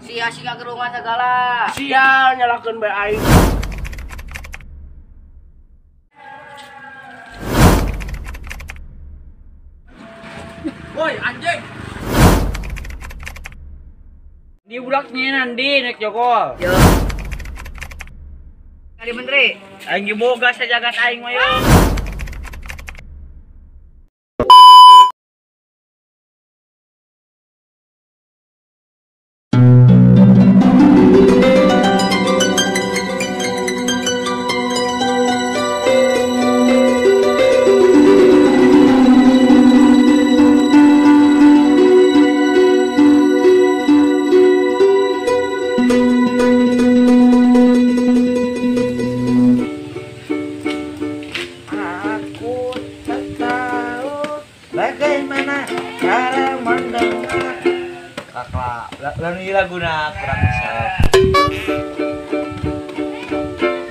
Sia singa ke rumah segala. Sial nyalakeun bae aing. Woi anjing. Di budaknya nanti naik jokol. Yo. Kali menteri. Aing boga sajagat aing mah yo. Bagaimana cara mendengar kakak lalu laguna kurang bisa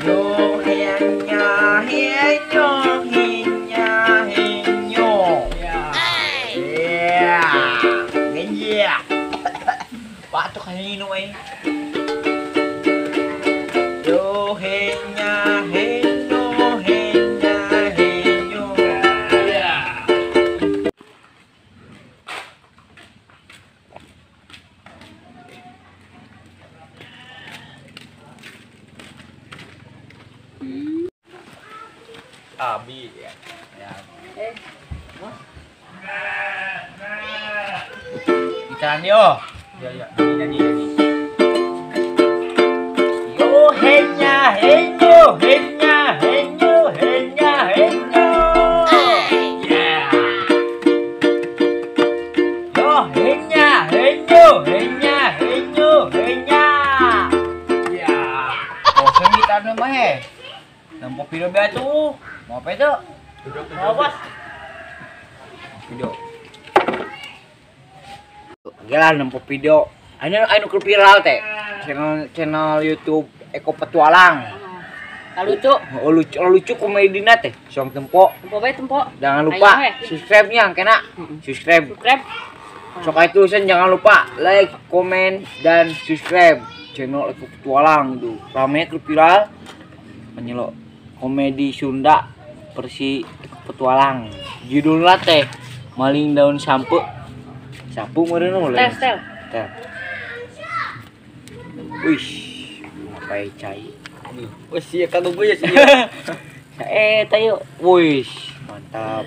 yo hianya hianyo hinya hinyo ya genjia batuk kayak ini yo hinya hinyo hinya hinyo ya. Abi ya. Ikan yo. Ya. Nyanyi. Yo henya henyo henya henyo henya henyo. Ya. Yo henya henyo henya henyo henya. Ya. Oh, kita nama he. Nampak video batu. Mau apa itu? Mau bos. Video. Gila nempo video. Anu keur viral teh. Channel YouTube Eko Petualang. Lucu. Oh, lucu komedina teh. Song tempo. Tempo bae tempo. Jangan lupa subscribe-nya kena. Subscribe. Sok itu jangan lupa like, komen dan subscribe channel Eko Petualang itu. Rame keur viral. Penyelo komedi Sunda versi Petualang. Judulnya teh Maling Daun Sampo. Sapu meureun mulai. Tel. Wih, ngapai cai. Oh sia kagak gue ya sih. Tayo. Wih, mantap.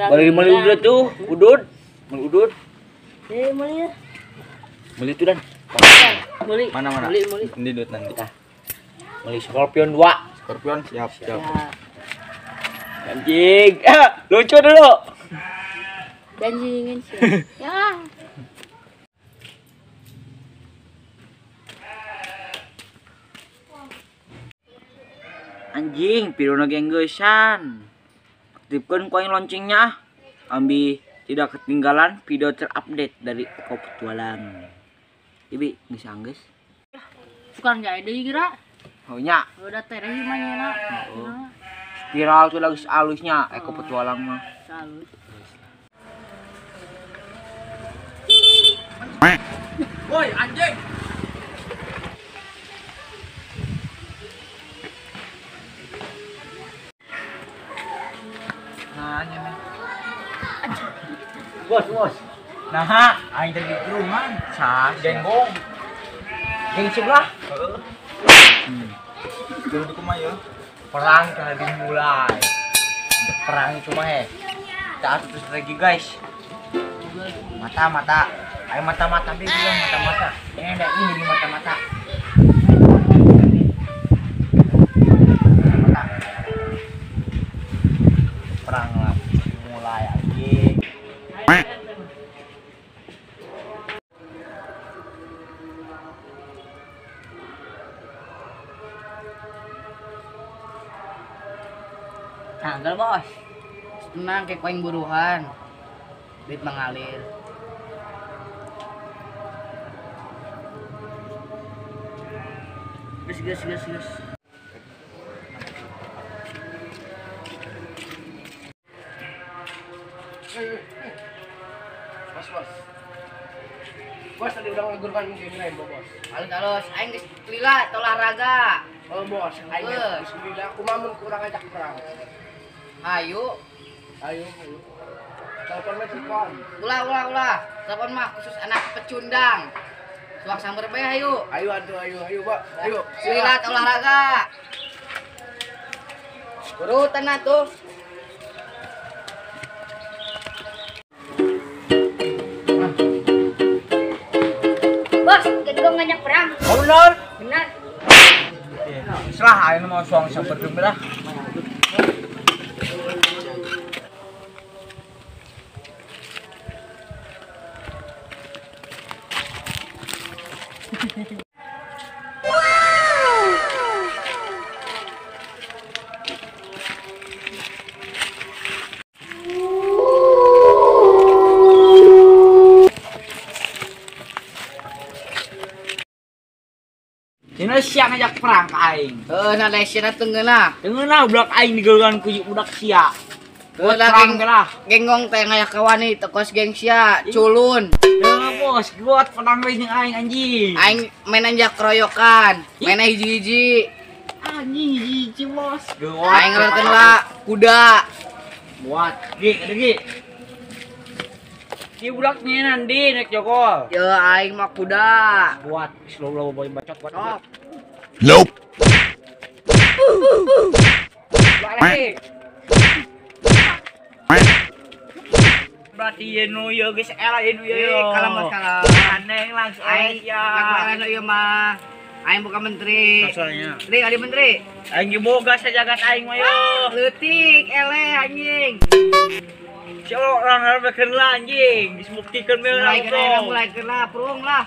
Mali udah tuh, udud. Mali udud. Mali ya. Mali itu dan. Mali. Mana? Mali. Ini dut nanti. Mali Scorpion 2. Scorpion siap. Ya. Anjing. Lucu dulu. Janjingin sih. Ya. Anjing, pirona genggesan. Aktifkan koin loncengnya. Ambi tidak ketinggalan video terupdate dari Eko Petualang. Ibi, bisa angges? Sukan jadi kira. Oh nya. Udah tereh mah Viral tuh lagi alusnya Eko Petualang mah. Salus. Woi anjing. Nah, nih. Bos. Nah, aing tadi di rumah. Genggong. Geng sebelah. Belum di rumah ya. Perang telah dimulai. Perang cuma kita terus lagi guys. Mata. Ayo mata dia bilang mata. Ini ada ini di mata. Mata. Perang lah dimulai anjing. Tanggal bos. Tenang kayak koin buruhan. Duit mengalir. Gas. Bos. Bos tadi udah ngagurkan geng lain, bos. Halus aing geus lila olahraga. Oh, bos, aing bismillah aku mamun kurang ajak perang. Ayo. Ayo. Telepon metikon. Ulah. Telepon mah khusus anak pecundang. Suak sambar bae ayo. Ayo, Pak. Ayo. Silat olahraga. Urutan tuh. Bos, kita ngajak perang. Oh, benar. Benar. Serah ayo mau suang sambar lah. Cina siang ngajak perang ka aing. Na lesina teungeuna. Dengeuna budak aing digeureun ku budak sia. Buat Ulah perang lah. genggong teh ngaya kawani tekos geng sia culun. Ya bos, buat perang we jeung aing anjing. Aing main anjak keroyokan, main hiji-hiji. Anjing hiji bos. Aing ngelarkeun lah kuda. Buat Gi. Ki budak nyenan di nek jokol. Ya aing mah kuda. Buat slow boy bacot buat. Sok. Nope. Lagi. Berarti yenu yo geus ela yenu yo. Kalau masalah Aneh langsung aing ya. lakukan ieu mah. Aing bukan menteri. Masalahnya. Menteri kali menteri. Aing ge boga sajagat aing mah yo. Leutik ele anjing. Si orang harbekeun lah anjing, geus buktikeun we Mulai urang, kena bro. mulai kena prung lah.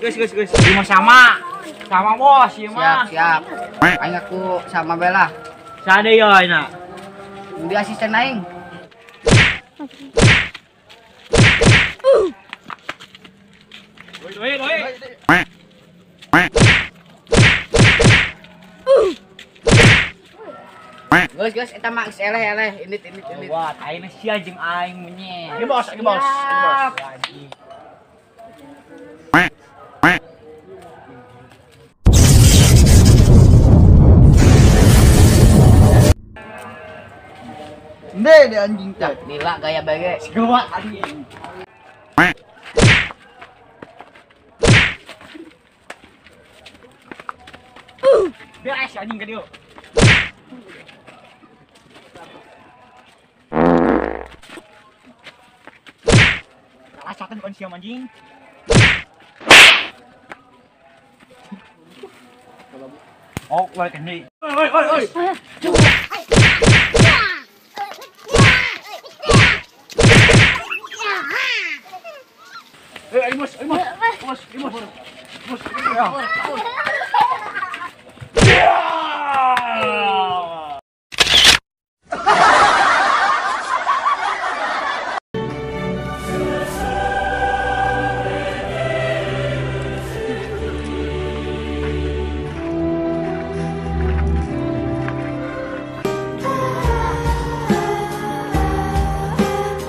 Guys. Ini mah sama bos, ieu mah. Siap. Aing aku sama Bella. Sade yo ayeuna. Di asisten aing. Woi. Guys, eta mah geus eleh. Ini. Buat ayeuna sia jeung aing menye. Ini bos. Anjing. De anjing teh. Lila gaya bage. Gawat anjing. Beres anjing ka dieu. Rasakan kon siam anjing. Oh, woi kendi. Oi. Bos.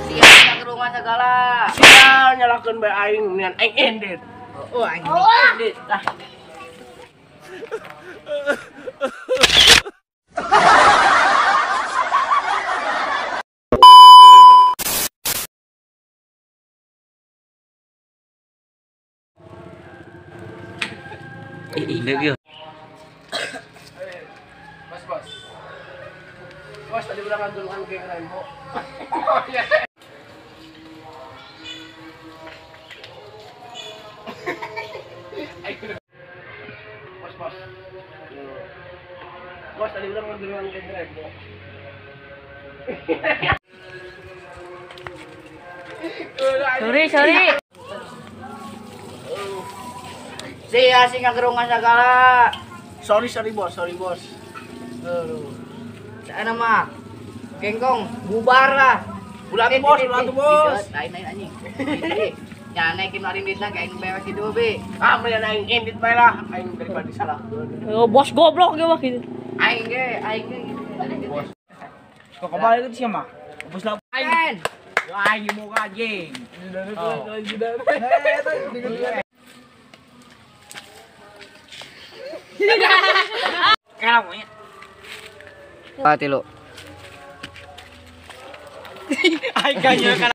Siap ke rumah segala. Sial nyalakeun bae aing nian aing ended. Oh, anjing. Ended lah. Iya. Bos, tadi udah ngagulkan geng Rainbow. Bos. Bos, tadi udah ngagulkan geng Rainbow. Sorry. Sia sing ngagerungan segala. Sorry bos. Sana mah. Gengkong bubar lah. Ulah tuh bos. Lain anjing. Ya naikin marin ditna kayak aing bewes kitu be. Ah, mending aing edit bae lah. Aing daripada salah. Oh, bos goblok ge wah gitu. Aing ge Bos. Kok kembali itu siapa? Bos lah. Aing. Aing mau anjing. Kalah monyet. Pati lo. Aing kanya